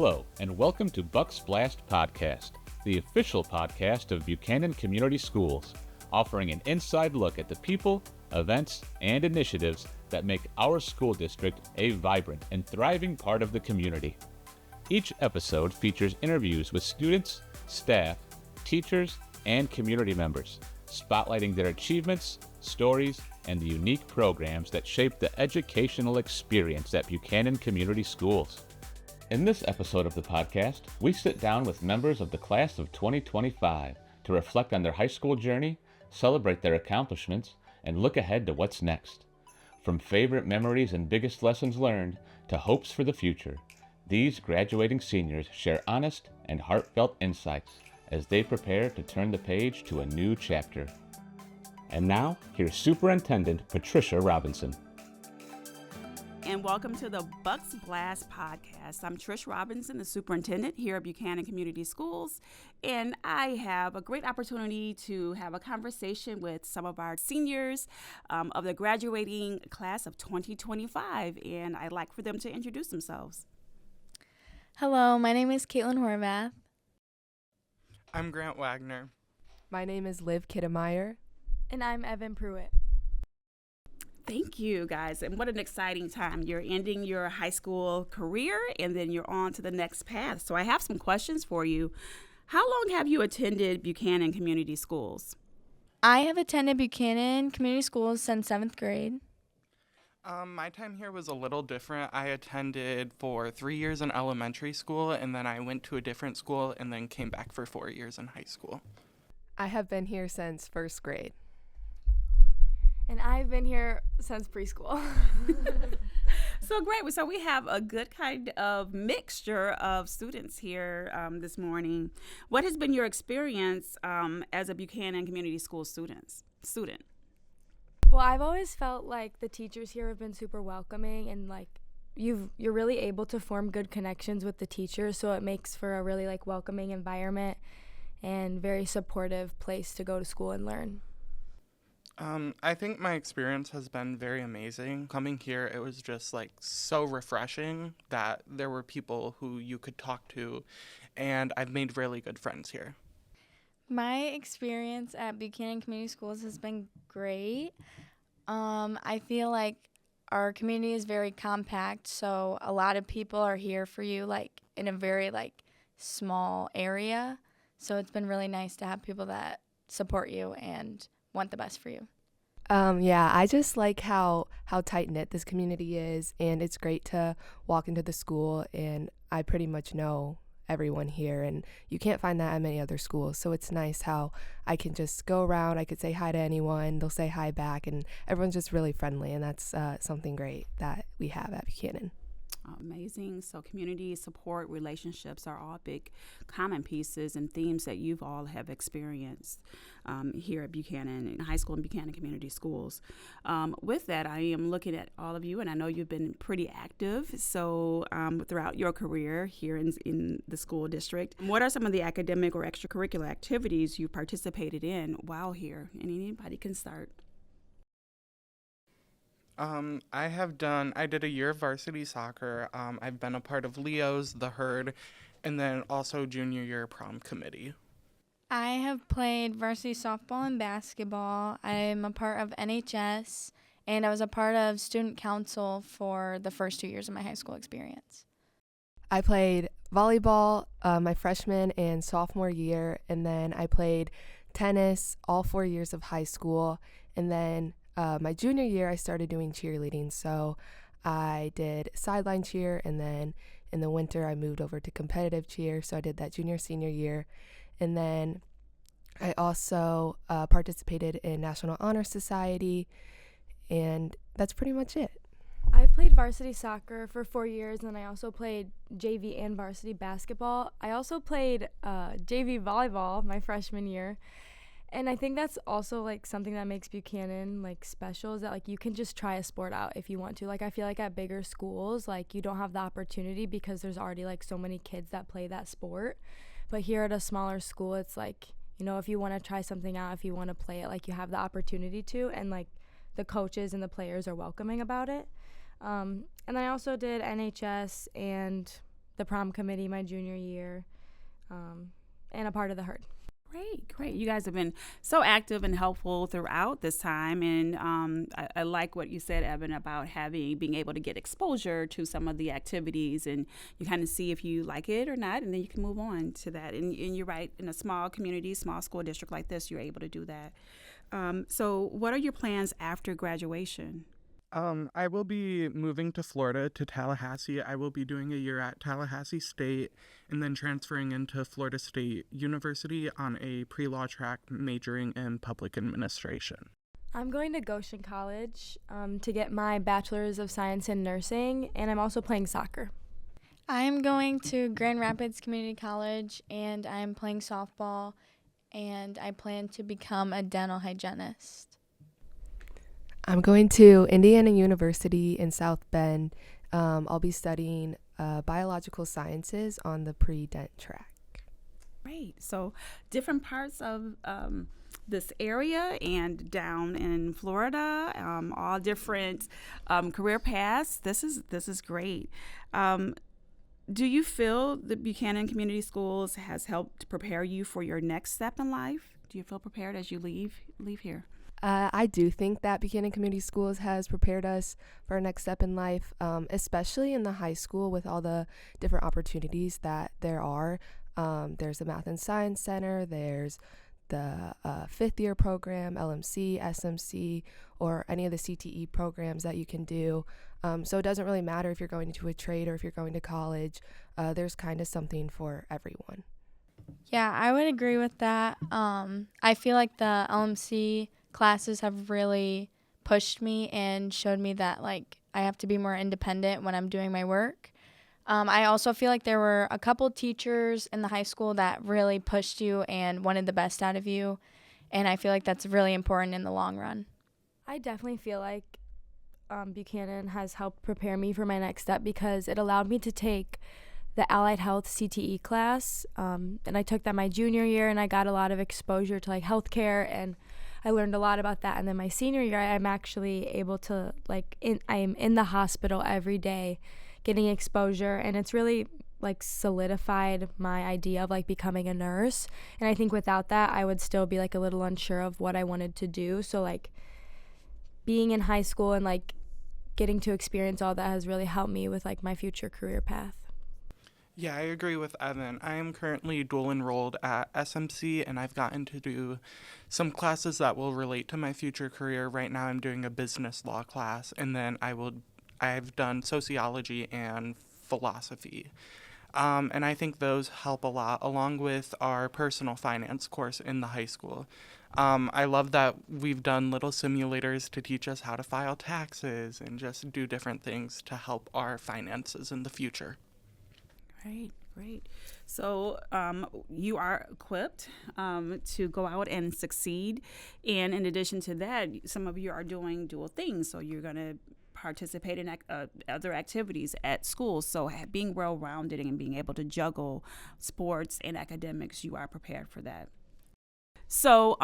Hello, and welcome to Buck's Blast Podcast, the official podcast of Buchanan Community Schools, offering an inside look at the people, events, and initiatives that make our school district a vibrant and thriving part of the community. Each episode features interviews with students, staff, teachers, and community members, spotlighting their achievements, stories, and the unique programs that shape the educational experience at Buchanan Community Schools. In this episode of the podcast, we sit down with members of the class of 2025 to reflect on their high school journey, celebrate their accomplishments, and look ahead to what's next. From favorite memories and biggest lessons learned to hopes for the future, these graduating seniors share honest and heartfelt insights as they prepare to turn the page to a new chapter. And now, here's Superintendent Patricia Robinson. And welcome to the Buck's Blast Podcast. I'm Trish Robinson, the superintendent here at Buchanan Community Schools, and I have a great opportunity to have a conversation with some of our seniors of the graduating class of 2025, and I'd like for them to introduce themselves. Hello, my name is Caitlyn Horvath. I'm Grant Waggoner. My name is Kutemeier. And I'm Evyn Pruett. Thank you, guys. And what an exciting time. You're ending your high school career, and then you're on to the next path. So I have some questions for you. How long have you attended Buchanan Community Schools? I have attended Buchanan Community Schools since 7th grade. My time here was a little different. I attended for 3 years in elementary school, and then I went to a different school and then came back for 4 years in high school. I have been here since 1st grade. And I've been here since preschool. So great. So we have a good kind of mixture of students here this morning. What has been your experience as a Buchanan Community School student? Well, I've always felt like the teachers here have been super welcoming, and like you're really able to form good connections with the teachers, so it makes for a really like welcoming environment and very supportive place to go to school and learn. I think my experience has been very amazing. Coming here, it was just like so refreshing that there were people who you could talk to, and I've made really good friends here. My experience at Buchanan Community Schools has been great. I feel like our community is very compact, so a lot of people are here for you like in a very like small area. So it's been really nice to have people that support you and want the best for you. Yeah, I just like how tight-knit this community is, and it's great to walk into the school and I pretty much know everyone here, and you can't find that at many other schools. So it's nice how I can just go around, I could say hi to anyone, they'll say hi back, and everyone's just really friendly, and that's something great that we have at Buchanan. Amazing. So community support, relationships are all big common pieces and themes that you've all have experienced here at Buchanan in high school and Buchanan Community Schools. With that, I am looking at all of you, and I know you've been pretty active so throughout your career here in the school district. What are some of the academic or extracurricular activities you participated in while here? And anybody can start. I did a year of varsity soccer. I've been a part of Leo's, the Herd, and then also junior year prom committee. I have played varsity softball and basketball. I'm a part of NHS, and I was a part of student council for the first 2 years of my high school experience. I played volleyball my freshman and sophomore year, and then I played tennis all 4 years of high school, and then my junior year, I started doing cheerleading, so I did sideline cheer, and then in the winter, I moved over to competitive cheer, so I did that senior year, and then I also participated in National Honor Society, and that's pretty much it. I've played varsity soccer for 4 years, and I also played JV and varsity basketball. I also played JV volleyball my freshman year. And I think that's also like something that makes Buchanan like special, is that like you can just try a sport out if you want to. Like I feel like at bigger schools, like you don't have the opportunity because there's already like so many kids that play that sport. But here at a smaller school, it's like, you know, if you want to try something out, if you want to play it, like you have the opportunity to, and like the coaches and the players are welcoming about it. And I also did NHS and the prom committee my junior year, and a part of the herd. Great. You guys have been so active and helpful throughout this time. And I like what you said, Evyn, about being able to get exposure to some of the activities, and you kind of see if you like it or not, and then you can move on to that. And you're right, in a small community, small school district like this, you're able to do that. So what are your plans after graduation? I will be moving to Florida, to Tallahassee. I will be doing a year at Tallahassee State and then transferring into Florida State University on a pre-law track majoring in public administration. I'm going to Goshen College to get my Bachelor's of Science in Nursing, and I'm also playing soccer. I'm going to Grand Rapids Community College, and I'm playing softball, and I plan to become a dental hygienist. I'm going to Indiana University in South Bend. I'll be studying biological sciences on the pre-dent track. Great. So different parts of this area and down in Florida, all different career paths. This is great. Do you feel the Buchanan Community Schools has helped prepare you for your next step in life? Do you feel prepared as you leave here? I do think that Buchanan Community Schools has prepared us for our next step in life, especially in the high school with all the different opportunities that there are. There's the Math and Science Center, there's the fifth year program, LMC, SMC, or any of the CTE programs that you can do. So it doesn't really matter if you're going into a trade or if you're going to college. There's kind of something for everyone. Yeah, I would agree with that. I feel like the LMC classes have really pushed me and showed me that like I have to be more independent when I'm doing my work. I also feel like there were a couple teachers in the high school that really pushed you and wanted the best out of you, and I feel like that's really important in the long run. I definitely feel like Buchanan has helped prepare me for my next step because it allowed me to take the Allied Health CTE class, and I took that my junior year, and I got a lot of exposure to like healthcare, and I learned a lot about that. And then my senior year, I'm actually able to I'm in the hospital every day getting exposure, and it's really like solidified my idea of like becoming a nurse. And I think without that, I would still be like a little unsure of what I wanted to do. So like being in high school and like getting to experience all that has really helped me with like my future career path. Yeah, I agree with Evyn. I am currently dual enrolled at SMC, and I've gotten to do some classes that will relate to my future career. Right now I'm doing a business law class, and then I've done sociology and philosophy. And I think those help a lot, along with our personal finance course in the high school. I love that we've done little simulators to teach us how to file taxes and just do different things to help our finances in the future. Great. So you are equipped to go out and succeed. And in addition to that, some of you are doing dual things. So you're going to participate in other activities at school. So being well-rounded and being able to juggle sports and academics, you are prepared for that. So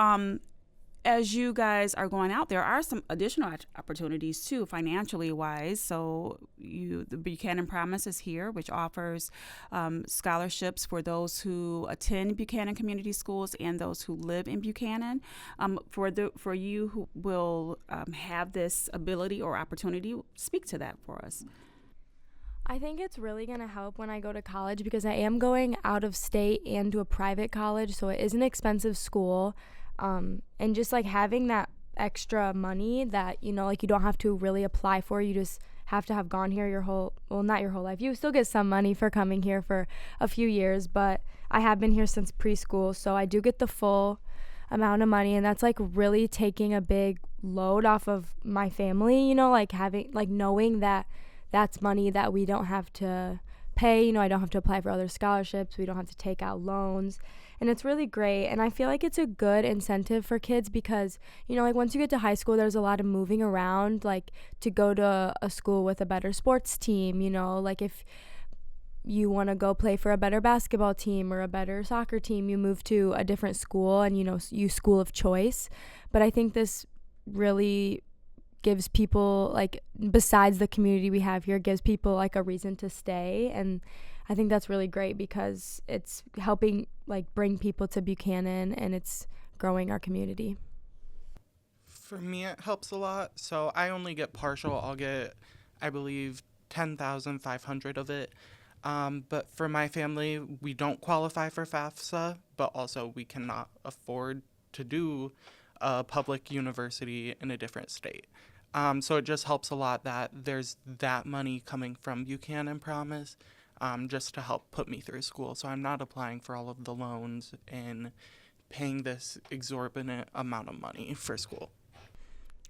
as you guys are going out, there are some additional opportunities too, financially wise. So the Buchanan Promise is here, which offers scholarships for those who attend Buchanan Community Schools and those who live in Buchanan. For you who will have this ability or opportunity, speak to that for us. I think it's really going to help when I go to college because I am going out of state and to a private college, so it is an expensive school. And just like having that extra money that, you know, like you don't have to really apply for, you just have to have gone here not your whole life. You still get some money for coming here for a few years, but I have been here since preschool, so I do get the full amount of money, and that's like really taking a big load off of my family, you know, like knowing that that's money that we don't have to pay, you know, I don't have to apply for other scholarships, we don't have to take out loans. And it's really great. And I feel like it's a good incentive for kids because, you know, like once you get to high school, there's a lot of moving around, like to go to a school with a better sports team, you know, like if you want to go play for a better basketball team or a better soccer team, you move to a different school and, you know, you school of choice. But I think this really gives people, like, besides the community we have here, gives people like a reason to stay. And I think that's really great because it's helping like bring people to Buchanan and it's growing our community. For me, it helps a lot. So I only get partial. I'll get, I believe, 10,500 of it. But for my family, we don't qualify for FAFSA, but also we cannot afford to do a public university in a different state. So it just helps a lot that there's that money coming from Buchanan Promise, just to help put me through school. So I'm not applying for all of the loans and paying this exorbitant amount of money for school.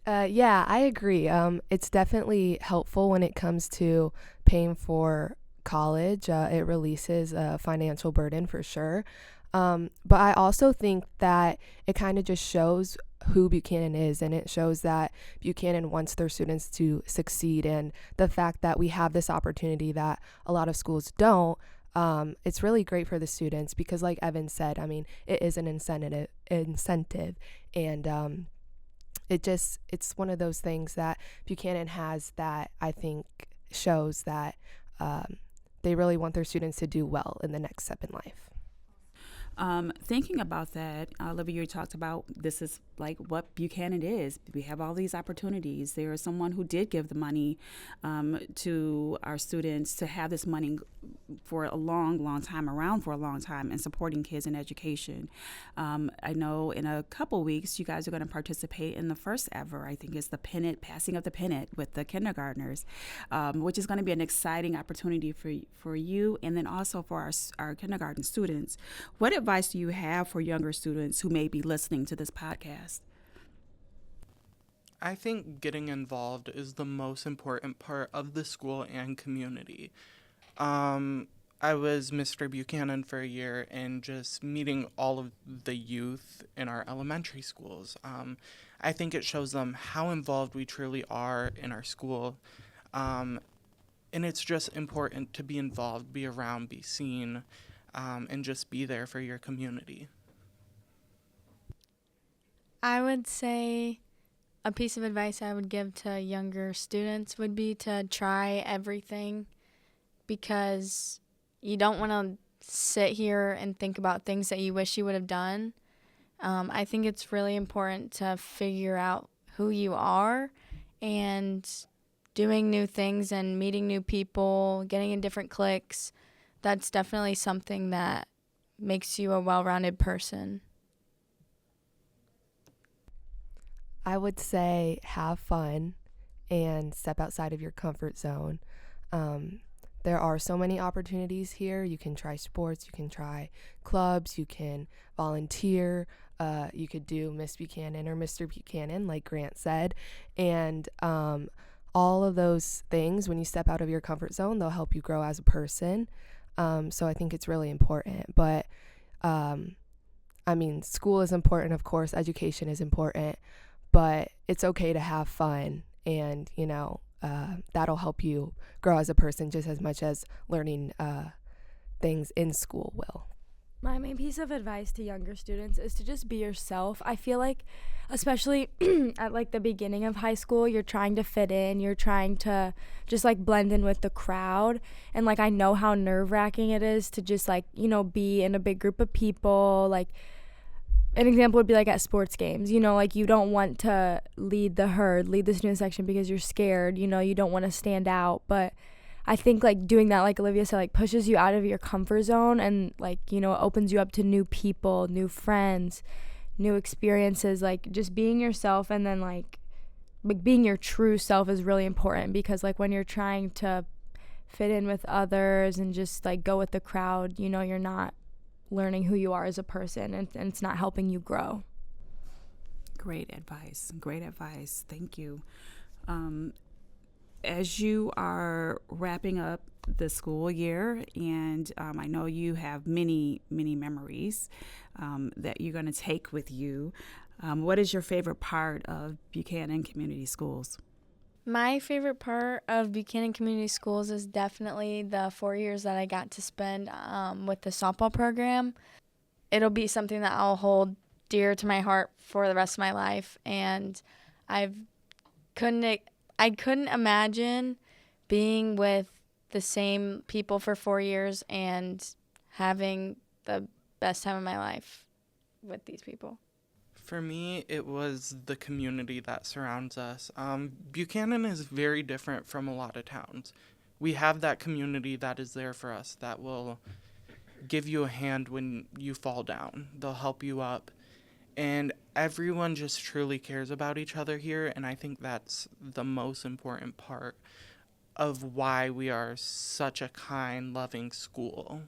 Yeah, I agree. It's definitely helpful when it comes to paying for college. It releases a financial burden for sure. But I also think that it kind of just shows who Buchanan is, and it shows that Buchanan wants their students to succeed, and the fact that we have this opportunity that a lot of schools don't. It's really great for the students because, like Evyn said, I mean, it is an incentive, and it's one of those things that Buchanan has that I think shows that they really want their students to do well in the next step in life. Thinking about that, Olivia, you talked about this is like what Buchanan is. We have all these opportunities. There is someone who did give the money to our students to have this money for a long time, around for a long time, and supporting kids in education. I know in a couple weeks, you guys are going to participate in the first ever, I think it's the pennant, passing of the pennant with the kindergartners, which is going to be an exciting opportunity for you and then also for our kindergarten students. What advice do you have for younger students who may be listening to this podcast? I think getting involved is the most important part of the school and community. I was Mr. Buchanan for a year and just meeting all of the youth in our elementary schools. I think it shows them how involved we truly are in our school. And it's just important to be involved, be around, be seen, and just be there for your community. I would say a piece of advice I would give to younger students would be to try everything, because you don't want to sit here and think about things that you wish you would have done. I think it's really important to figure out who you are and doing new things and meeting new people, getting in different cliques. That's definitely something that makes you a well-rounded person. I would say have fun and step outside of your comfort zone. There are so many opportunities here. You can try sports, you can try clubs, you can volunteer, you could do Miss Buchanan or Mr. Buchanan, like Grant said. And all of those things, when you step out of your comfort zone, they'll help you grow as a person. So I think it's really important. But, I mean, school is important, of course. Education is important. But it's okay to have fun, and, you know, that'll help you grow as a person just as much as learning things in school will. My main piece of advice to younger students is to just be yourself. I feel like, especially at like the beginning of high school, you're trying to fit in, you're trying to just like blend in with the crowd. And like, I know how nerve-wracking it is to just like, you know, be in a big group of people. Like, an example would be like at sports games, you know, like you don't want to lead the herd, lead the student section because you're scared, you know, you don't want to stand out. But I think like doing that, like Olivia said, like pushes you out of your comfort zone and like, you know, it opens you up to new people, new friends, new experiences, like just being yourself. And then like being your true self is really important, because like when you're trying to fit in with others and just like go with the crowd, you know, you're not learning who you are as a person, and it's not helping you grow. Great advice. Thank you. As you are wrapping up the school year, and I know you have many memories that you're going to take with you, what is your favorite part of Buchanan Community Schools? My favorite part of Buchanan Community Schools is definitely the 4 years that I got to spend with the softball program. It'll be something that I'll hold dear to my heart for the rest of my life, and I couldn't imagine being with the same people for 4 years and having the best time of my life with these people. For me, it was the community that surrounds us. Buchanan is very different from a lot of towns. We have that community that is there for us, that will give you a hand when you fall down. They'll help you up. And everyone just truly cares about each other here, and I think that's the most important part of why we are such a kind, loving school.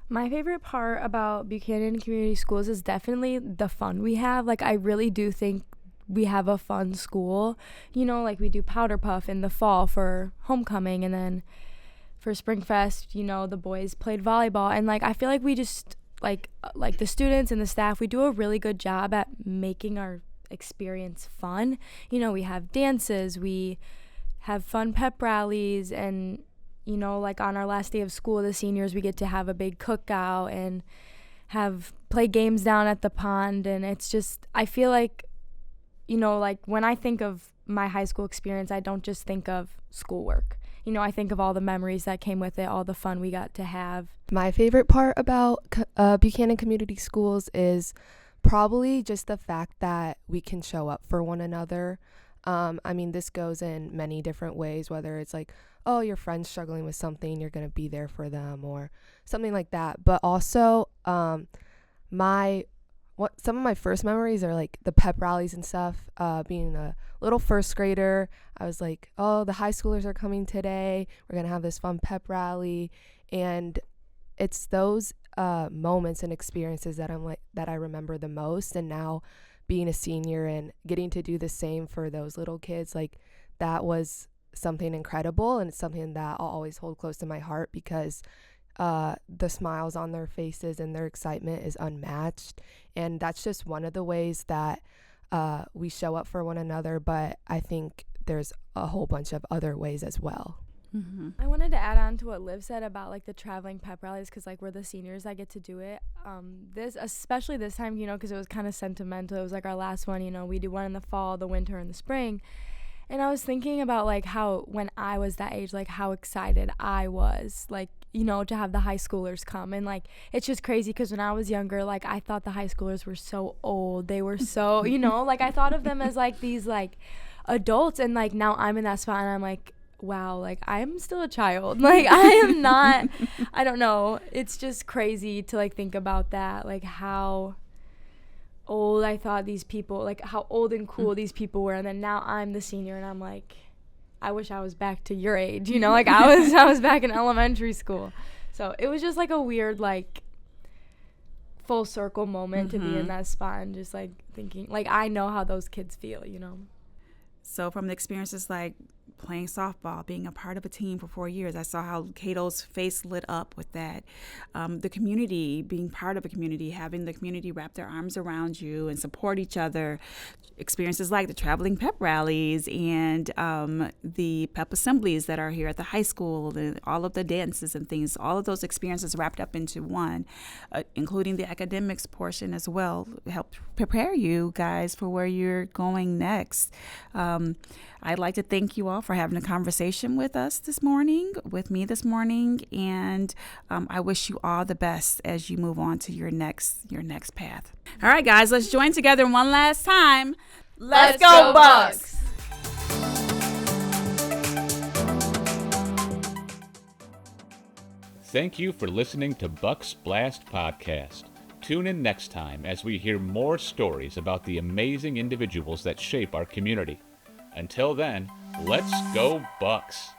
My favorite part about Buchanan Community Schools is definitely the fun we have. Like, I really do think we have a fun school. You know, like we do Powder Puff in the fall for homecoming, and then for Spring Fest, you know, the boys played volleyball. And, like, I feel like we just, like the students and the staff, we do a really good job at making our experience fun. You know, we have dances, we have fun pep rallies, and you know, like on our last day of school, the seniors, we get to have a big cookout and play games down at the pond. And it's just, I feel like, you know, like when I think of my high school experience, I don't just think of schoolwork. You know, I think of all the memories that came with it, all the fun we got to have. My favorite part about Buchanan Community Schools is probably just the fact that we can show up for one another. I mean, this goes in many different ways, whether it's like, oh, your friend's struggling with something, you're going to be there for them or something like that. But also, some of my first memories are like the pep rallies and stuff. Being a little first grader, I was like, oh, the high schoolers are coming today. We're going to have this fun pep rally. And it's those moments and experiences that I remember the most. And now being a senior and getting to do the same for those little kids, like that was something incredible, and it's something that I'll always hold close to my heart because the smiles on their faces and their excitement is unmatched. And that's just one of the ways that we show up for one another, but I think there's a whole bunch of other ways as well. Mm-hmm. I wanted to add on to what Liv said about like the traveling pep rallies, because like we're the seniors that get to do it. Especially this time, you know, because it was kind of sentimental. It was like our last one, you know. We do one in the fall, the winter, and the spring. And I was thinking about like how when I was that age, like how excited I was, like, you know, to have the high schoolers come. And like it's just crazy because when I was younger, like I thought the high schoolers were so old. They were so, you know, like I thought of them as like these like adults. And like now I'm in that spot and I'm like, wow, like I'm still a child. Like I am not, I don't know. It's just crazy to like think about that, like how old I thought these people, like how old and cool these people were. And then now I'm the senior and I'm like, I wish I was back to your age, you know, like I was back in elementary school. So it was just like a weird, like full circle moment to be in that spot and just like thinking, like I know how those kids feel, you know. So from the experiences like playing softball, being a part of a team for 4 years, I saw how Cato's face lit up with that. The community, being part of a community, having the community wrap their arms around you and support each other. Experiences like the traveling pep rallies and the pep assemblies that are here at the high school, and all of the dances and things, all of those experiences wrapped up into one, including the academics portion as well, help prepare you guys for where you're going next. I'd like to thank you all for having a conversation with me this morning, and I wish you all the best as you move on to your next path. All right, guys, let's join together one last time. Let's go Bucks! Thank you for listening to Bucks Blast Podcast. Tune in next time as we hear more stories about the amazing individuals that shape our community. Until then, let's go Bucks!